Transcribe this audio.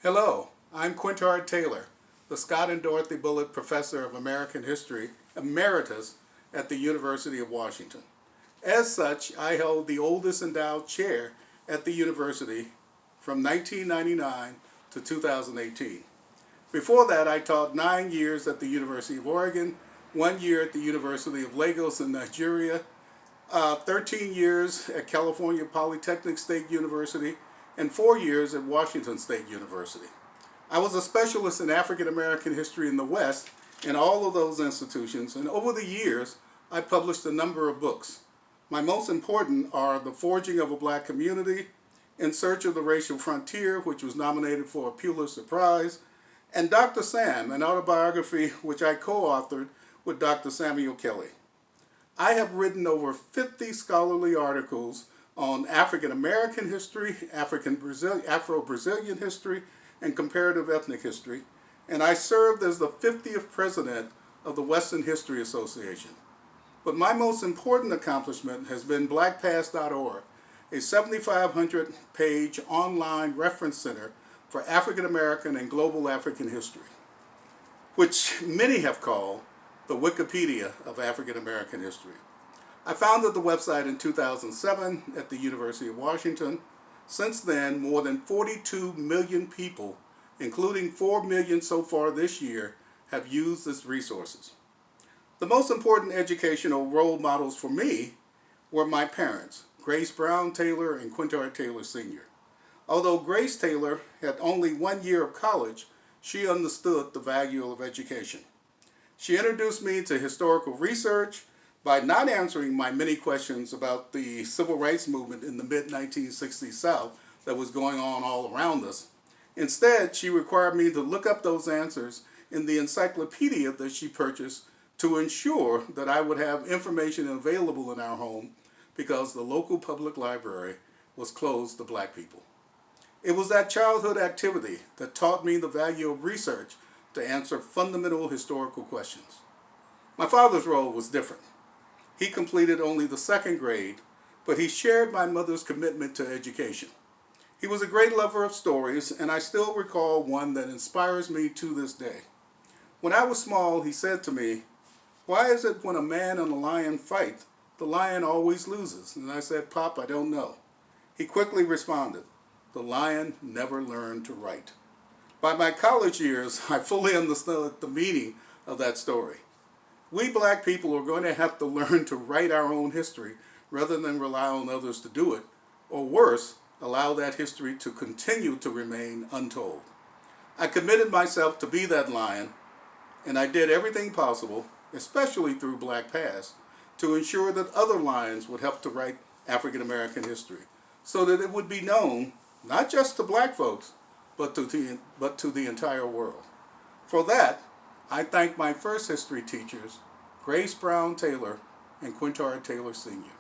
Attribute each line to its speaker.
Speaker 1: Hello, I'm Quintard Taylor, the Scott and Dorothy Bullitt Professor of American History, Emeritus at the University of Washington. As such, I held the oldest endowed chair at the university from 1999 to 2018. Before that, I taught 9 years at the University of Oregon, 1 year at the University of Lagos in Nigeria, 13 years at California Polytechnic State University, and 4 years at Washington State University. I was a specialist in African American history in the West in all of those institutions, and over the years, I published a number of books. My most important are The Forging of a Black Community, In Search of the Racial Frontier, which was nominated for a Pulitzer Prize, and Dr. Sam, an autobiography which I co-authored with Dr. Samuel Kelly. I have written over 50 scholarly articles on African American history, Afro-Brazilian history, and comparative ethnic history, and I served as the 50th president of the Western History Association. But my most important accomplishment has been BlackPastorg, a 7,500-page online reference center for African American and global African history, which many have called the Wikipedia of African American history. I founded the website in 2007 at the University of Washington. Since then, more than 42 million people, including 4 million so far this year, have used its resources. The most important educational role models for me were my parents, Grace Brown Taylor and Quintard Taylor Sr. Although Grace Taylor had only 1 year of college, she understood the value of education. She introduced me to historical research by not answering my many questions about the civil rights movement in the mid-1960s South that was going on all around us. Instead, she required me to look up those answers in the encyclopedia that she purchased to ensure that I would have information available in our home because the local public library was closed to Black people. It was that childhood activity that taught me the value of research to answer fundamental historical questions. My father's role was different. He completed only the 2nd grade, but he shared my mother's commitment to education. He was a great lover of stories, and I still recall one that inspires me to this day. When I was small, he said to me, "Why is it when a man and a lion fight, the lion always loses?" And I said, "Pop, I don't know." He quickly responded, "The lion never learned to write." By my college years, I fully understood the meaning of that story. We Black people are going to have to learn to write our own history rather than rely on others to do it, or worse, allow that history to continue to remain untold. I committed myself to be that lion, and I did everything possible, especially through BlackPast, to ensure that other lions would help to write African American history, so that it would be known not just to Black folks, but to the entire world. For that, I thank my first history teachers, Grace Brown Taylor and Quintard Taylor Sr.